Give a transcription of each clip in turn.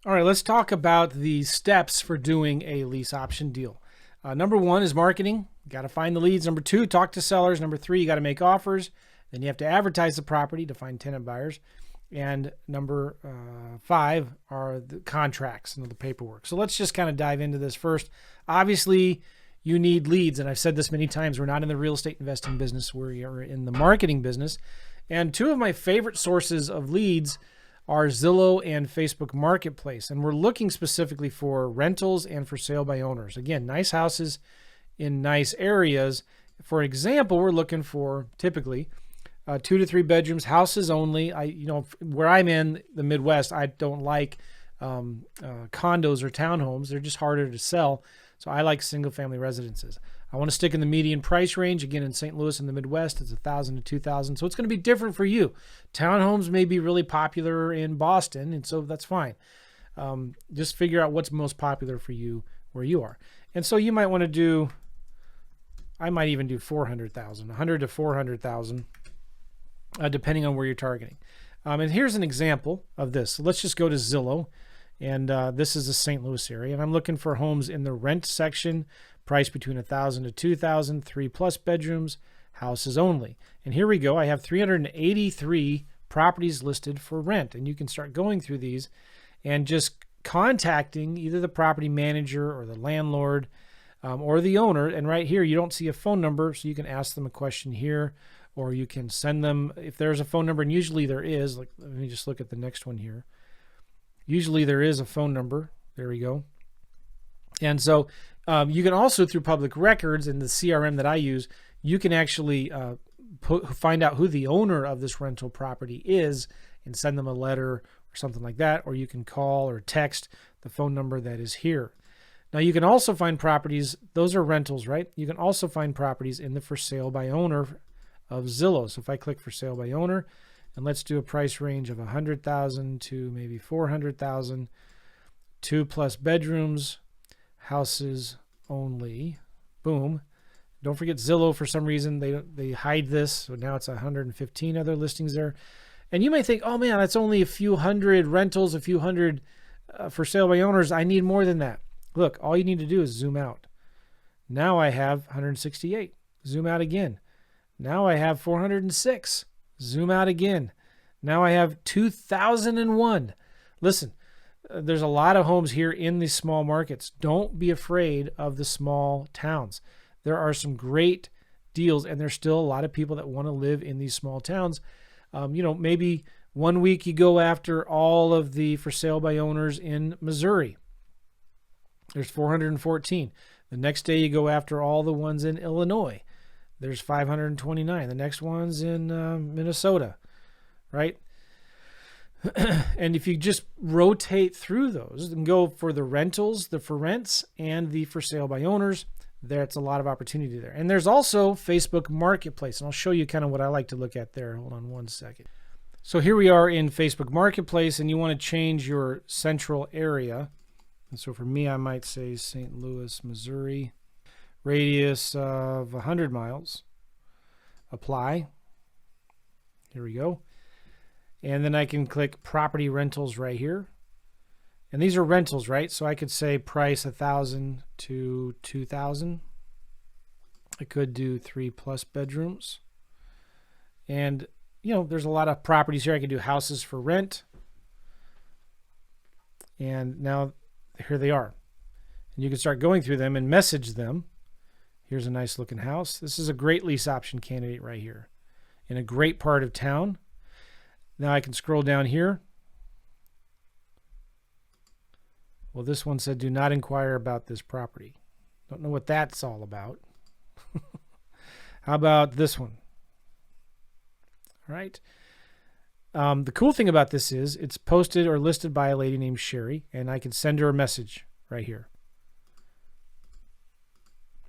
All right, let's talk about the steps for doing a lease option deal. Number one is marketing. You got to find the leads. Number two, talk to sellers. Number three, you got to make offers. Then you have to advertise the property to find tenant buyers. And number five are the contracts and the paperwork. So let's just kind of dive into this first. Obviously, you need leads. And I've said this many times, we're not in the real estate investing business. We're in the marketing business. And two of my favorite sources of leads are Zillow and Facebook Marketplace. And we're looking specifically for rentals and for sale by owners. Again, nice houses in nice areas. For example, we're looking for typically 2 to 3 bedrooms, houses only. Where I'm in the Midwest, I don't like condos or townhomes. They're just harder to sell. So I like single family residences. I want to stick in the median price range. Again, in St. Louis in the Midwest, it's $1,000 to $2,000. So it's going to be different for you. Townhomes may be really popular in Boston, and so that's fine. Just figure out what's most popular for you where you are. And so you might want to do, I might even do 400,000, 100 to 400,000, depending on where you're targeting. And here's an example of this. So let's just go to Zillow. And this is the St. Louis area. And I'm looking for homes in the rent section, price between $1,000 to $2,000, 3+ bedrooms, houses only. And here we go. I have 383 properties listed for rent. And you can start going through these and just contacting either the property manager or the landlord or the owner. And right here, you don't see a phone number, so you can ask them a question here, or you can send them, if there's a phone number, and usually there is, like, let me just look at the next one here. Usually there is a phone number. There we go. And so you can also, through public records and the CRM that I use, you can actually find out who the owner of this rental property is and send them a letter or something like that. Or you can call or text the phone number that is here. Now you can also find properties, those are rentals, right? You can also find properties in the for sale by owner of Zillow. So if I click for sale by owner, and let's do a price range of 100,000 to maybe 400,000, 2+ bedrooms, houses only. Boom. Don't forget Zillow, for some reason they hide this, so now it's 115 other listings there. And you may think, oh man, that's only a few hundred rentals, a few hundred for sale by owners. I need more than that. Look, all you need to do is zoom out. Now I have 168. Zoom out again. Now I have 406. Zoom out again. Now I have 2001. Listen, there's a lot of homes here in these small markets. Don't be afraid of the small towns. There are some great deals, and there's still a lot of people that want to live in these small towns. Maybe one week you go after all of the for sale by owners in Missouri. There's 414. The next day you go after all the ones in Illinois. There's 529. The next one's in Minnesota, right? And if you just rotate through those and go for the rentals, the for rents, and the for sale by owners, there's a lot of opportunity there. And there's also Facebook Marketplace, and I'll show you kind of what I like to look at there. Hold on one second. So here we are in Facebook Marketplace, and you want to change your central area. And so for me, I might say St. Louis, Missouri. Radius of 100 miles. Apply. Here we go. And then I can click property rentals right here. And these are rentals, right? So I could say price 1,000 to 2,000. I could do 3+ bedrooms. And, there's a lot of properties here. I can do houses for rent. And now here they are. And you can start going through them and message them. Here's a nice looking house. This is a great lease option candidate right here in a great part of town. Now I can scroll down here. Well, this one said, do not inquire about this property. Don't know what that's all about. How about this one? All right. The cool thing about this is it's posted or listed by a lady named Sherry, and I can send her a message right here.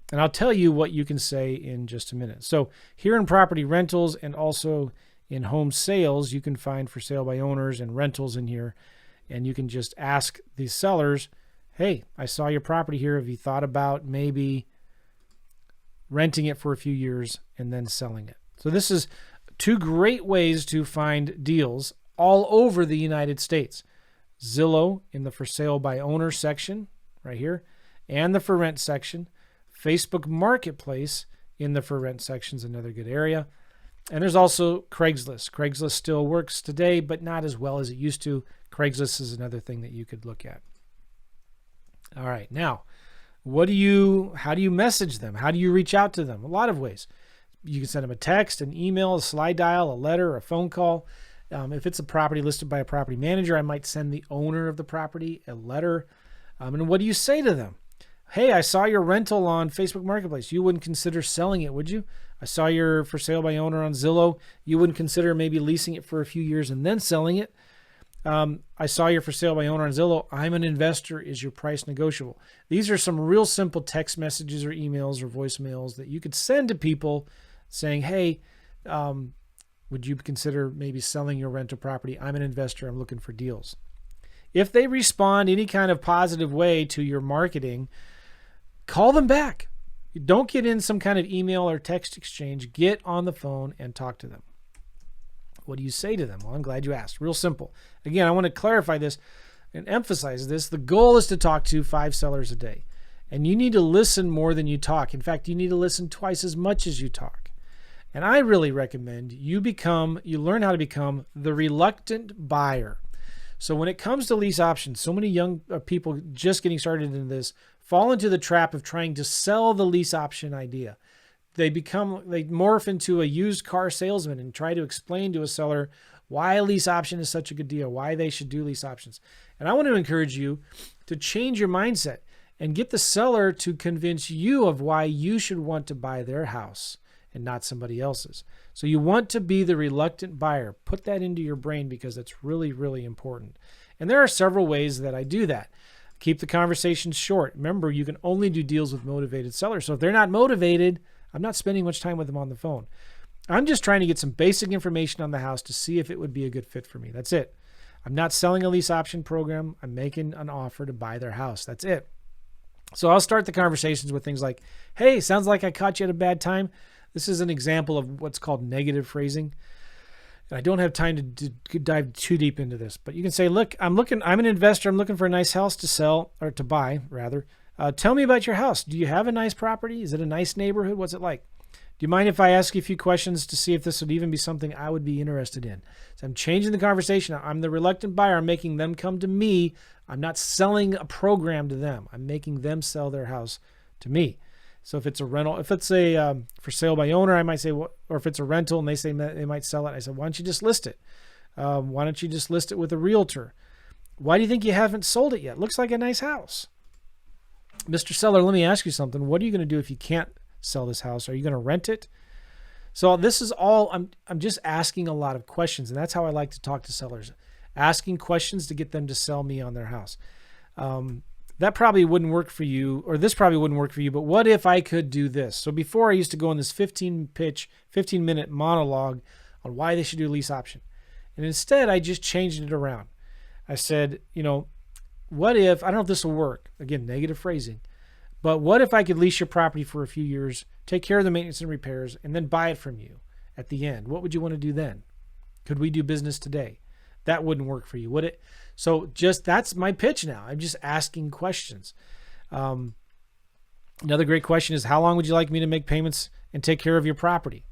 And I'll tell you what you can say in just a minute. So here in property rentals and also in home sales, you can find for sale by owners and rentals in here. And you can just ask these sellers, hey, I saw your property here. Have you thought about maybe renting it for a few years and then selling it? So this is 2 great ways to find deals all over the United States. Zillow in the for sale by owner section right here, and the for rent section. Facebook Marketplace in the for rent section is another good area. And there's also Craigslist. Craigslist still works today, but not as well as it used to. Craigslist is another thing that you could look at. All right, now, how do you message them? How do you reach out to them? A lot of ways. You can send them a text, an email, a slide dial, a letter, a phone call. If it's a property listed by a property manager, I might send the owner of the property a letter. And what do you say to them? Hey, I saw your rental on Facebook Marketplace. You wouldn't consider selling it, would you? I saw your for sale by owner on Zillow. You wouldn't consider maybe leasing it for a few years and then selling it. I saw your for sale by owner on Zillow. I'm an investor. Is your price negotiable? These are some real simple text messages or emails or voicemails that you could send to people saying, hey, would you consider maybe selling your rental property? I'm an investor. I'm looking for deals. If they respond any kind of positive way to your marketing, call them back. Don't get in some kind of email or text exchange. Get on the phone and talk to them. What do you say to them? Well, I'm glad you asked. Real simple. Again, I want to clarify this and emphasize this. The goal is to talk to 5 sellers a day. And you need to listen more than you talk. In fact, you need to listen twice as much as you talk. And I really recommend you learn how to become the reluctant buyer. So when it comes to lease options, so many young people just getting started in this fall into the trap of trying to sell the lease option idea. They morph into a used car salesman and try to explain to a seller why a lease option is such a good deal, why they should do lease options. And I want to encourage you to change your mindset and get the seller to convince you of why you should want to buy their house and not somebody else's. So you want to be the reluctant buyer. Put that into your brain because that's really, really important. And there are several ways that I do that. Keep the conversations short. Remember, you can only do deals with motivated sellers. So if they're not motivated, I'm not spending much time with them on the phone. I'm just trying to get some basic information on the house to see if it would be a good fit for me. That's it. I'm not selling a lease option program. I'm making an offer to buy their house. That's it. So I'll start the conversations with things like, hey, sounds like I caught you at a bad time. This is an example of what's called negative phrasing. And I don't have time to dive too deep into this, but you can say, look, I'm an investor. I'm looking for a nice house to sell, or to buy rather. Tell me about your house. Do you have a nice property? Is it a nice neighborhood? What's it like? Do you mind if I ask you a few questions to see if this would even be something I would be interested in? So I'm changing the conversation. I'm the reluctant buyer. I'm making them come to me. I'm not selling a program to them. I'm making them sell their house to me. So if it's a rental, if it's a for sale by owner, I might say, or if it's a rental and they say they might sell it, I said, why don't you just list it? Why don't you just list it with a realtor? Why do you think you haven't sold it yet? Looks like a nice house. Mr. Seller, let me ask you something. What are you going to do if you can't sell this house? Are you going to rent it? So this is all, I'm just asking a lot of questions, and that's how I like to talk to sellers. Asking questions to get them to sell me on their house. That probably wouldn't work for you, or this probably wouldn't work for you, but what if I could do this? So before I used to go in this 15-minute monologue on why they should do a lease option. And instead, I just changed it around. I said, what if, I don't know if this will work, again, negative phrasing, but what if I could lease your property for a few years, take care of the maintenance and repairs, and then buy it from you at the end? What would you want to do then? Could we do business today? That wouldn't work for you, would it? So that's my pitch now. I'm just asking questions. Another great question is, how long would you like me to make payments and take care of your property?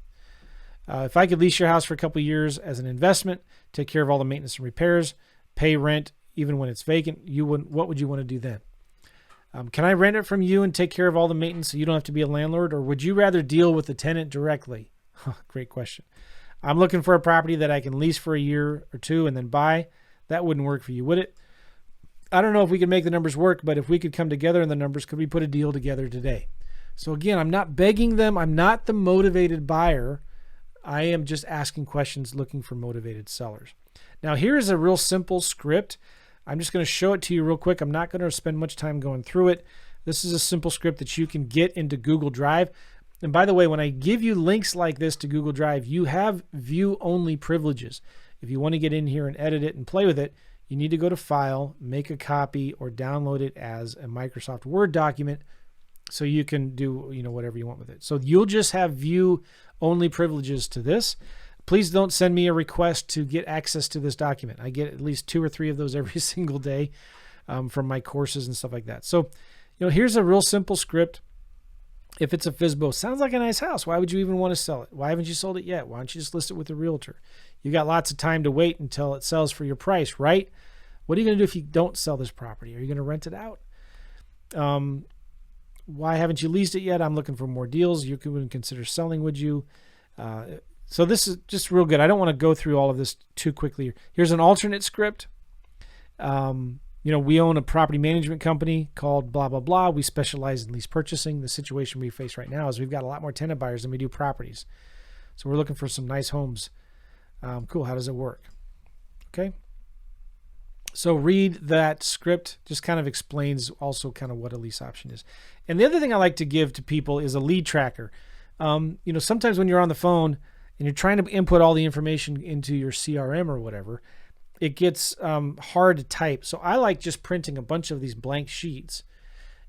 If I could lease your house for a couple of years as an investment, take care of all the maintenance and repairs, pay rent even when it's vacant, what would you want to do then? Can I rent it from you and take care of all the maintenance so you don't have to be a landlord, or would you rather deal with the tenant directly? Great question. I'm looking for a property that I can lease for a year or two and then buy. That wouldn't work for you, would it? I don't know if we could make the numbers work, but if we could come together in the numbers, could we put a deal together today? So again, I'm not begging them. I'm not the motivated buyer. I am just asking questions, looking for motivated sellers. Now, here's a real simple script. I'm just going to show it to you real quick. I'm not going to spend much time going through it. This is a simple script that you can get into Google Drive. And by the way, when I give you links like this to Google Drive, you have view-only privileges. If you want to get in here and edit it and play with it, you need to go to File, make a copy, or download it as a Microsoft Word document so you can do whatever you want with it. So you'll just have view-only privileges to this. Please don't send me a request to get access to this document. I get at least 2 or 3 of those every single day from my courses and stuff like that. So, here's a real simple script. If it's a FSBO, sounds like a nice house. Why would you even want to sell it? Why haven't you sold it yet? Why don't you just list it with a realtor? You got lots of time to wait until it sells for your price, right? What are you going to do if you don't sell this property? Are you going to rent it out? Why haven't you leased it yet? I'm looking for more deals. You could consider selling, would you? So this is just real good. I don't want to go through all of this too quickly. Here's an alternate script. We own a property management company called blah, blah, blah. We specialize in lease purchasing. The situation we face right now is we've got a lot more tenant buyers than we do properties. So we're looking for some nice homes. Cool. How does it work? Okay. So read that script. Just kind of explains also kind of what a lease option is. And the other thing I like to give to people is a lead tracker. Sometimes when you're on the phone and you're trying to input all the information into your CRM or whatever, it gets hard to type. So I like just printing a bunch of these blank sheets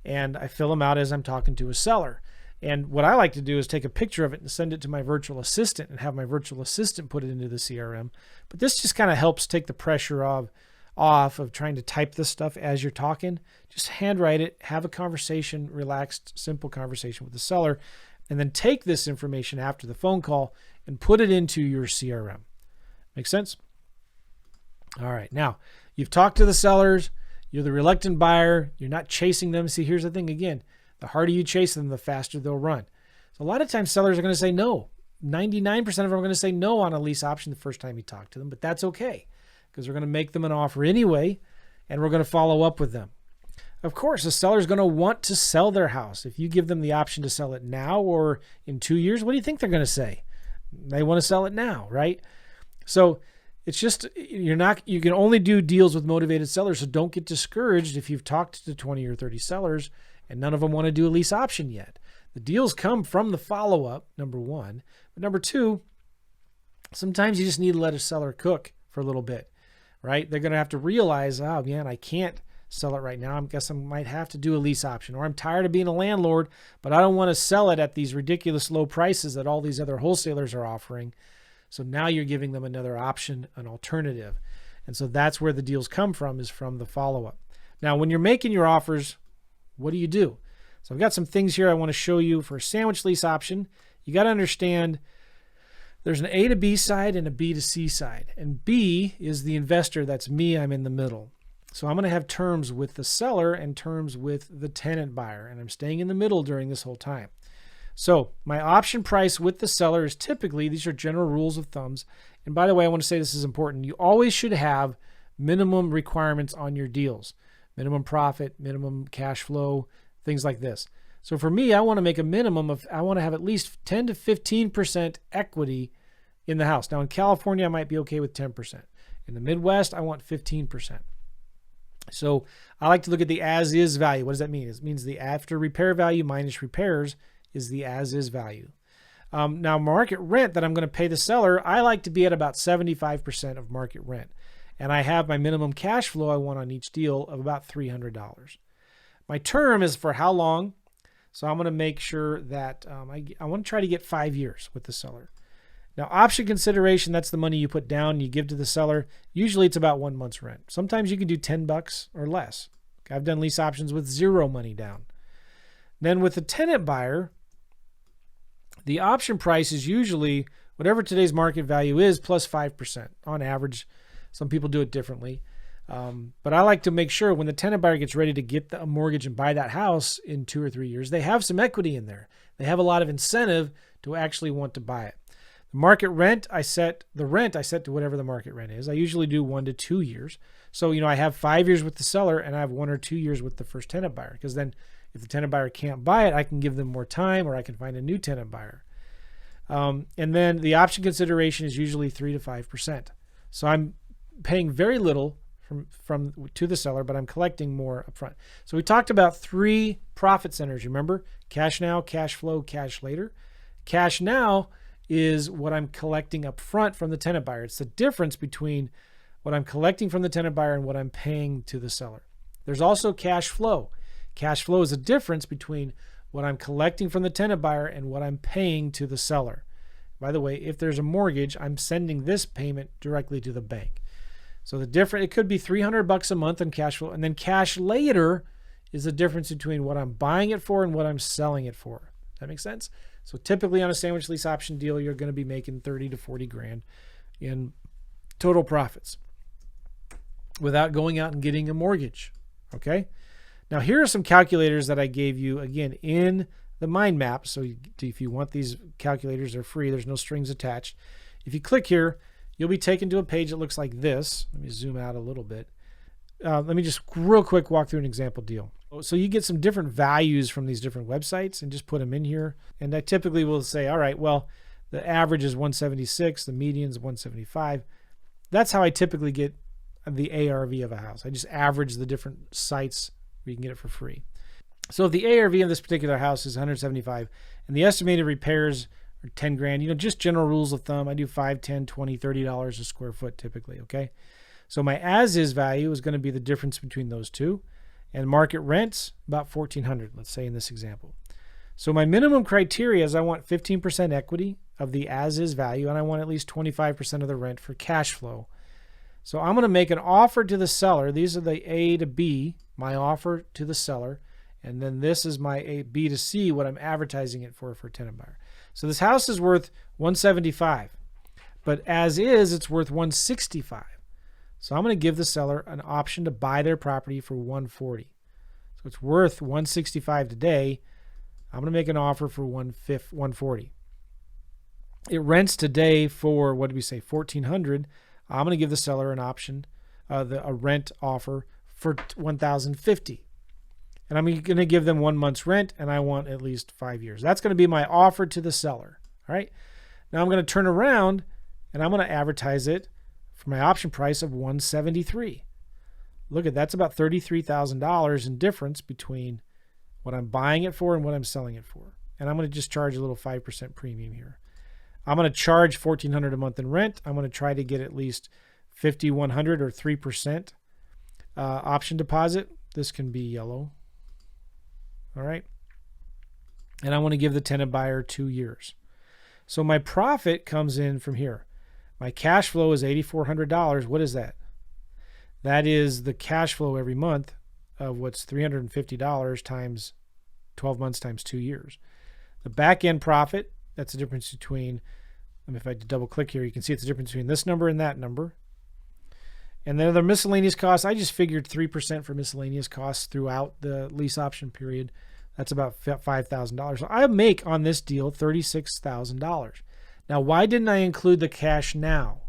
and I fill them out as I'm talking to a seller. And what I like to do is take a picture of it and send it to my virtual assistant and have my virtual assistant put it into the CRM. But this just kind of helps take the pressure off of trying to type this stuff as you're talking. Just handwrite it, have a conversation, relaxed, simple conversation with the seller, and then take this information after the phone call and put it into your CRM. Make sense? All right. Now, you've talked to the sellers. You're the reluctant buyer. You're not chasing them. See, here's the thing again. The harder you chase them, the faster they'll run. So a lot of times sellers are going to say no. 99% of them are going to say no on a lease option the first time you talk to them, but that's okay because we're going to make them an offer anyway, and we're going to follow up with them. Of course, the seller is going to want to sell their house. If you give them the option to sell it now or in 2 years, what do you think they're going to say? They want to sell it now, right? So it's just, you can only do deals with motivated sellers. So don't get discouraged if you've talked to 20 or 30 sellers and none of them want to do a lease option yet. The deals come from the follow-up, number one. But number two, sometimes you just need to let a seller cook for a little bit, right? They're going to have to realize, oh man, I can't sell it right now. I guess I might have to do a lease option, or I'm tired of being a landlord, but I don't want to sell it at these ridiculous low prices that all these other wholesalers are offering. So now you're giving them another option, an alternative. And so that's where the deals come from, is from the follow-up. Now, when you're making your offers, what do you do? So I've got some things here I want to show you for a sandwich lease option. You got to understand there's an A to B side and a B to C side. And B is the investor. That's me. I'm in the middle. So I'm going to have terms with the seller and terms with the tenant buyer. And I'm staying in the middle during this whole time. So my option price with the seller is typically, these are general rules of thumbs. And by the way, I want to say this is important. You always should have minimum requirements on your deals. Minimum profit, minimum cash flow, things like this. So for me, I want to make a minimum of, I want to have at least 10 to 15% equity in the house. Now in California, I might be okay with 10%. In the Midwest, I want 15%. So I like to look at the as-is value. What does that mean? It means the after repair value minus repairs is the as-is value. Now market rent that I'm going to pay the seller, I like to be at about 75% of market rent. And I have my minimum cash flow I want on each deal of about $300. My term is for how long? So I'm going to make sure that I want to try to get 5 years with the seller. Now, option consideration, that's the money you put down, you give to the seller. Usually it's about 1 month's rent. Sometimes you can do $10 or less. I've done lease options with 0 money down. Then with the tenant buyer, the option price is usually whatever today's market value is plus 5% on average. Some people do it differently. But I like to make sure when the tenant buyer gets ready to get a mortgage and buy that house in 2 or 3 years, they have some equity in there. They have a lot of incentive to actually want to buy it. The market rent, I set to whatever the market rent is. I usually do 1 to 2 years. So, I have 5 years with the seller and I have 1 or 2 years with the first tenant buyer. Because then if the tenant buyer can't buy it, I can give them more time or I can find a new tenant buyer. And then the option consideration is usually 3 to 5%. So I'm paying very little to the seller, but I'm collecting more upfront. So we talked about 3 profit centers. Remember? Cash now, cash flow, cash later. Cash now is what I'm collecting upfront from the tenant buyer. It's the difference between what I'm collecting from the tenant buyer and what I'm paying to the seller. There's also cash flow. Cash flow is a difference between what I'm collecting from the tenant buyer and what I'm paying to the seller. By the way, if there's a mortgage, I'm sending this payment directly to the bank. So it could be $300 a month in cash flow, and then cash later is the difference between what I'm buying it for and what I'm selling it for. That makes sense? So typically on a sandwich lease option deal, you're going to be making 30 to 40 grand in total profits without going out and getting a mortgage. Okay. Now here are some calculators that I gave you again in the mind map. So if you want these calculators, they're free. There's no strings attached. If you click here, you'll be taken to a page that looks like this. Let me zoom out a little bit. Let me just real quick walk through an example deal. So you get some different values from these different websites and just put them in here. And I typically will say, all right, well, the average is 176, the median is 175. That's how I typically get the ARV of a house. I just average the different sites where you can get it for free. So if the ARV of this particular house is 175 and the estimated repairs are 10 grand, just general rules of thumb, I do $5, $10, $20, $30 a square foot typically, okay? So my as-is value is going to be the difference between those two. And market rents, about $1,400, let's say in this example. So my minimum criteria is I want 15% equity of the as-is value, and I want at least 25% of the rent for cash flow. So I'm going to make an offer to the seller. These are the A to B, my offer to the seller. And then this is my A, B to C, what I'm advertising it for a tenant buyer. So this house is worth $175, but as is, it's worth $165. So I'm going to give the seller an option to buy their property for $140. So it's worth $165 today. I'm going to make an offer for $140. It rents today for, what did we say, $1,400. I'm going to give the seller an option, a rent offer for $1,050. And I'm going to give them 1 month's rent, and I want at least 5 years. That's going to be my offer to the seller. All right. Now I'm going to turn around and I'm going to advertise it for my option price of $173. Look at that's about $33,000 in difference between what I'm buying it for and what I'm selling it for. And I'm going to just charge a little 5% premium here. I'm going to charge $1,400 a month in rent. I'm going to try to get at least $5,100 or 3% option deposit. This can be yellow. All right. And I want to give the tenant buyer 2 years. So my profit comes in from here. My cash flow is $8,400. What is that? That is the cash flow every month of what's $350 times 12 months times 2 years. The back end profit, that's the difference between, if I double click here, you can see it's the difference between this number and that number. And then the miscellaneous costs, I just figured 3% for miscellaneous costs throughout the lease option period. That's about $5,000. So I make on this deal $36,000. Now, why didn't I include the cash now?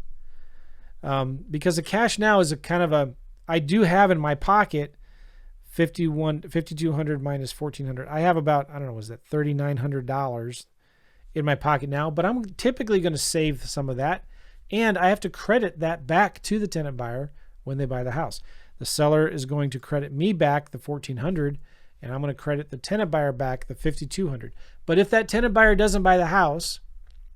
Because the cash now is a kind of a, I do have in my pocket $5,200 minus $1,400. I have about, I don't know, was that $3,900 in my pocket now, but I'm typically going to save some of that. And I have to credit that back to the tenant buyer when they buy the house. The seller is going to credit me back the $1,400, and I'm going to credit the tenant buyer back the $5,200. But if that tenant buyer doesn't buy the house,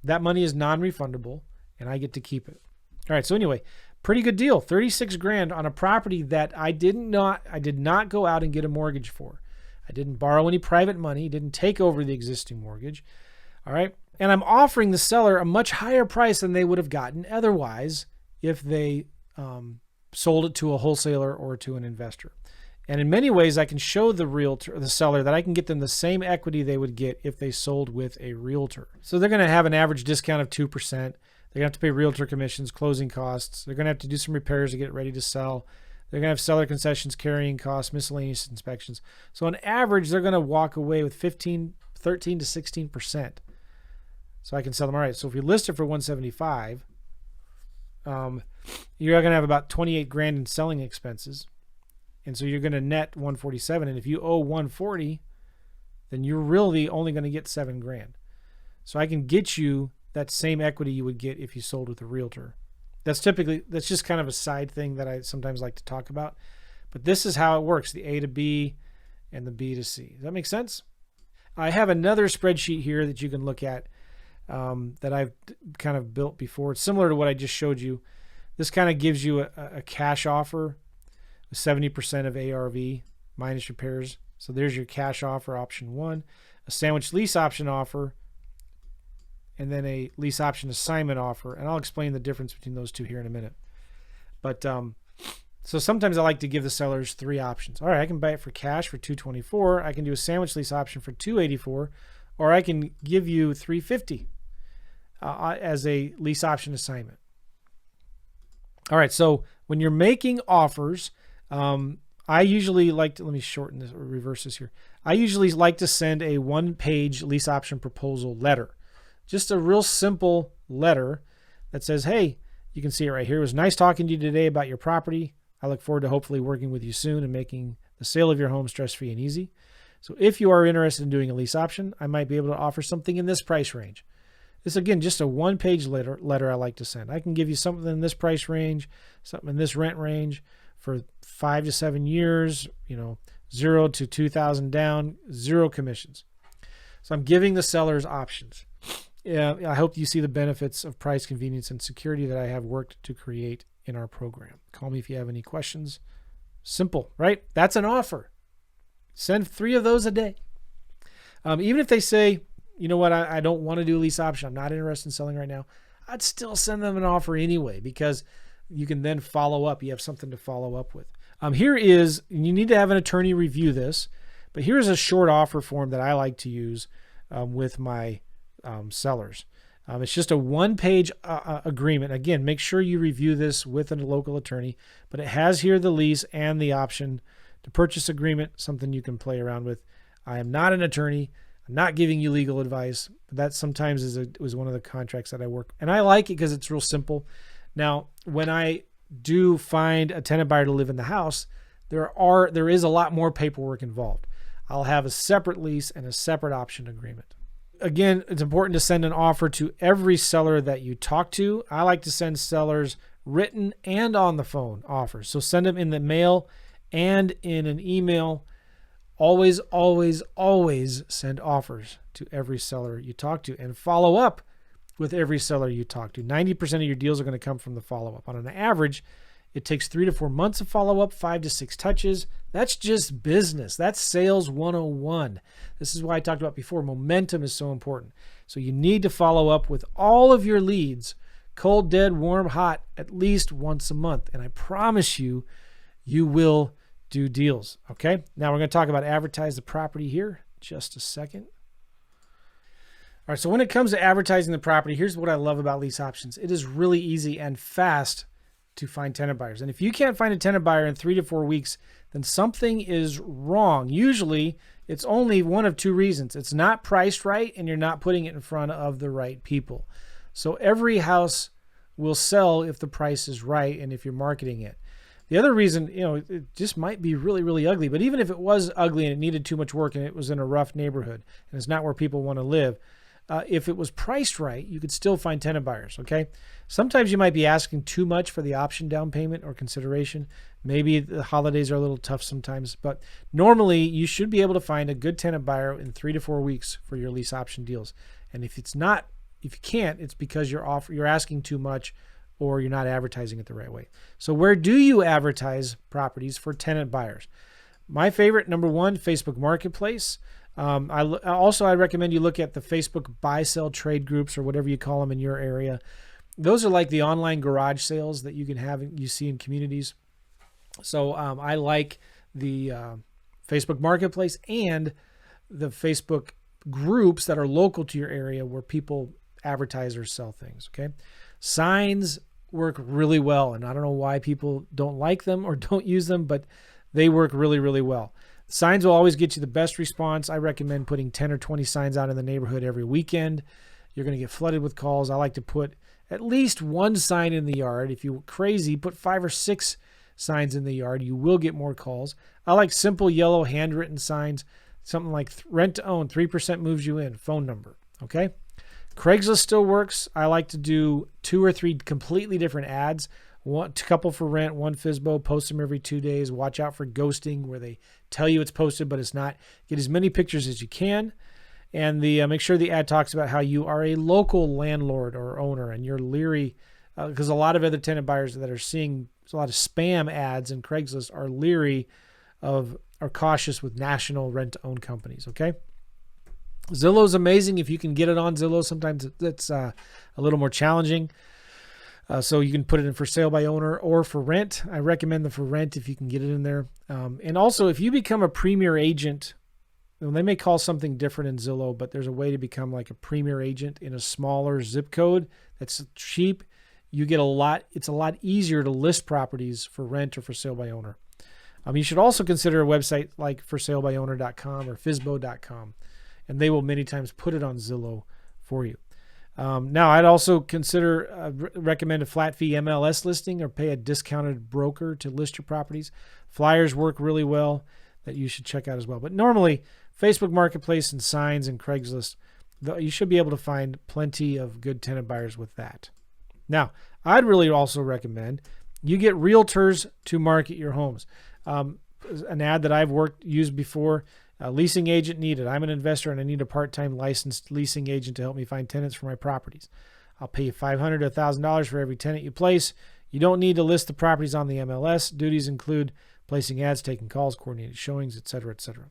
that money is non-refundable, and I get to keep it. All right. So anyway, pretty good deal. 36 grand on a property that I did not go out and get a mortgage for. I didn't borrow any private money, didn't take over the existing mortgage. All right. And I'm offering the seller a much higher price than they would have gotten otherwise if they sold it to a wholesaler or to an investor. And in many ways, I can show the realtor, the seller, that I can get them the same equity they would get if they sold with a realtor. So they're going to have an average discount of 2%. They're going to have to pay realtor commissions, closing costs. They're going to have to do some repairs to get it ready to sell. They're going to have seller concessions, carrying costs, miscellaneous inspections. So on average, they're going to walk away with 13 to 16%. So I can sell them. All right. So if we list it for 175, you're going to have about 28 grand in selling expenses. And so you're going to net 147. And if you owe 140, then you're really only going to get 7 grand. So I can get you that same equity you would get if you sold with a realtor. That's just kind of a side thing that I sometimes like to talk about. But this is how it works, the A to B and the B to C. Does that make sense? I have another spreadsheet here that you can look at that I've kind of built before. It's similar to what I just showed you. This kind of gives you a cash offer, 70% of ARV minus repairs. So there's your cash offer, option 1. A sandwich lease option offer, and then a lease option assignment offer. And I'll explain the difference between those two here in a minute. But so sometimes I like to give the sellers 3 options. All right, I can buy it for cash for $224. I can do a sandwich lease option for $284, or I can give you $350 as a lease option assignment. All right, so when you're making offers, I usually like to, let me shorten this or reverse this here. I usually like to send a 1-page lease option proposal letter. Just a real simple letter that says, hey, you can see it right here. It was nice talking to you today about your property. I look forward to hopefully working with you soon and making the sale of your home stress-free and easy. So if you are interested in doing a lease option, I might be able to offer something in this price range. This, again, just a 1-page letter I like to send. I can give you something in this price range, something in this rent range for 5 to 7 years, 0 to 2,000 down, 0 commissions. So I'm giving the sellers options. Yeah, I hope you see the benefits of price, convenience, and security that I have worked to create in our program. Call me if you have any questions. Simple, right? That's an offer. Send 3 of those a day. Even if they say, you know what, I don't want to do a lease option, I'm not interested in selling right now, I'd still send them an offer anyway, because you can then follow up. You have something to follow up with. Here is, you need to have an attorney review this, but here's a short offer form that I like to use with my sellers. It's just a 1-page agreement. Again, make sure you review this with a local attorney, but it has here the lease and the option to purchase agreement, something you can play around with. I am not an attorney. I'm not giving you legal advice, but that sometimes was one of the contracts that I work. And I like it because it's real simple. Now, when I do find a tenant buyer to live in the house, there is a lot more paperwork involved. I'll have a separate lease and a separate option agreement. Again, it's important to send an offer to every seller that you talk to. I like to send sellers written and on the phone offers. So send them in the mail and in an email. Always, always, always send offers to every seller you talk to, and follow up with every seller you talk to. 90% of your deals are going to come from the follow-up. On an average, it takes 3 to 4 months of follow-up, 5 to 6 touches. That's just business. That's sales 101. This is why I talked about before. Momentum is so important. So you need to follow up with all of your leads, cold, dead, warm, hot, at least once a month. And I promise you, you will do deals. Okay. Now we're going to talk about advertise the property here. Just a second. All right. So when it comes to advertising the property, here's what I love about Lease Options. It is really easy and fast to find tenant buyers. And if you can't find a tenant buyer in 3 to 4 weeks, then something is wrong. Usually it's only one of 2 reasons. It's not priced right, and you're not putting it in front of the right people. So every house will sell if the price is right and if you're marketing it. The other reason, it just might be really, really ugly. But even if it was ugly and it needed too much work and it was in a rough neighborhood and it's not where people want to live, if it was priced right, you could still find tenant buyers, okay? Sometimes you might be asking too much for the option down payment or consideration. Maybe the holidays are a little tough sometimes, but normally you should be able to find a good tenant buyer in 3 to 4 weeks for your lease option deals. And if you can't, it's because you're asking too much, or you're not advertising it the right way. So where do you advertise properties for tenant buyers? My favorite, number 1, Facebook Marketplace. I recommend you look at the Facebook buy-sell trade groups, or whatever you call them in your area. Those are like the online garage sales that you see in communities. So I like the Facebook Marketplace and the Facebook groups that are local to your area where people advertise or sell things. Okay. Signs work really well, and I don't know why people don't like them or don't use them, but they work really, really well. Signs will always get you the best response. I recommend putting 10 or 20 signs out in the neighborhood every weekend. You're going to get flooded with calls. I like to put at least 1 sign in the yard. If you're crazy, put 5 or 6 signs in the yard. You will get more calls. I like simple yellow handwritten signs, something like rent to own, 3% moves you in, phone number. Okay. Craigslist still works. I like to do 2 or 3 completely different ads. A couple for rent, 1 FSBO, post them every 2 days. Watch out for ghosting, where they tell you it's posted, but it's not. Get as many pictures as you can. And make sure the ad talks about how you are a local landlord or owner, and you're leery, because a lot of other tenant buyers that are seeing a lot of spam ads in Craigslist are leery are cautious with national rent-to-own companies. Okay. Zillow's amazing if you can get it on Zillow. Sometimes it's a little more challenging. So you can put it in for sale by owner or for rent. I recommend the for rent if you can get it in there. And also, if you become a premier agent, they may call something different in Zillow, but there's a way to become like a premier agent in a smaller zip code that's cheap. You get it's a lot easier to list properties for rent or for sale by owner. You should also consider a website like forsalebyowner.com or fisbo.com, and they will many times put it on Zillow for you. Now, I'd also recommend a flat fee MLS listing or pay a discounted broker to list your properties. Flyers work really well that you should check out as well. But normally, Facebook Marketplace and Signs and Craigslist, you should be able to find plenty of good tenant buyers with that. Now, I'd really also recommend you get realtors to market your homes. An ad that I've used before, leasing agent needed. I'm an investor and I need a part-time licensed leasing agent to help me find tenants for my properties. I'll pay you $500 to $1,000 for every tenant you place. You don't need to list the properties on the MLS. Duties include placing ads, taking calls, coordinated showings, etc., etc.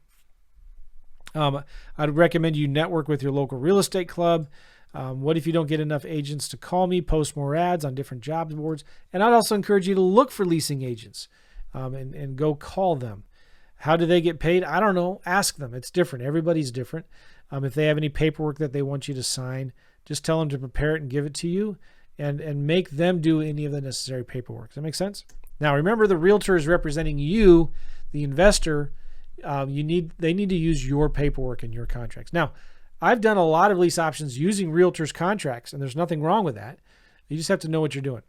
I'd recommend you network with your local real estate club. What if you don't get enough agents to call me? Post more ads on different job boards. And I'd also encourage you to look for leasing agents and go call them. How do they get paid? I don't know. Ask them. It's different. Everybody's different. If they have any paperwork that they want you to sign, just tell them to prepare it and give it to you and make them do any of the necessary paperwork. Does that make sense? Now, remember, the realtor is representing you, the investor. They need to use your paperwork and your contracts. Now, I've done a lot of lease options using realtors' contracts, and there's nothing wrong with that. You just have to know what you're doing.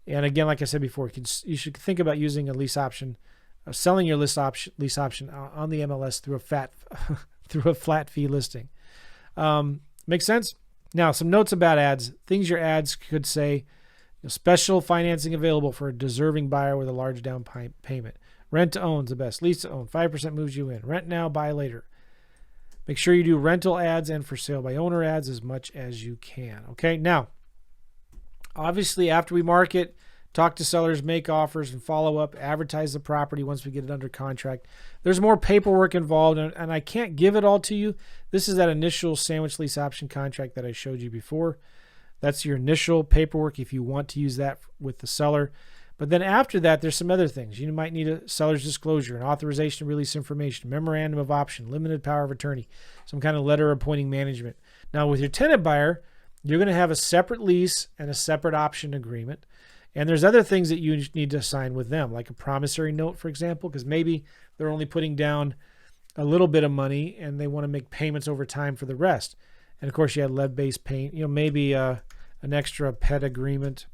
And again, like I said before, you should think about using a lease option, selling your lease option on the MLS through a flat fee listing. Makes sense? Now, some notes about ads. Things your ads could say: special financing available for a deserving buyer with a large down payment. Rent to own is the best. Lease to own, 5% moves you in. Rent now, buy later. Make sure you do rental ads and for sale by owner ads as much as you can. Okay, now, obviously, after we market, talk to sellers, make offers, and follow up, advertise the property once we get it under contract. There's more paperwork involved, and I can't give it all to you. This is that initial sandwich lease option contract that I showed you before. That's your initial paperwork if you want to use that with the seller. But then after that, there's some other things. You might need a seller's disclosure, an authorization to release information, memorandum of option, limited power of attorney, some kind of letter appointing management. Now, with your tenant buyer, you're going to have a separate lease and a separate option agreement. And there's other things that you need to sign with them, like a promissory note, for example, because maybe they're only putting down a little bit of money and they want to make payments over time for the rest. And of course, you had lead-based paint, maybe an extra pet agreement.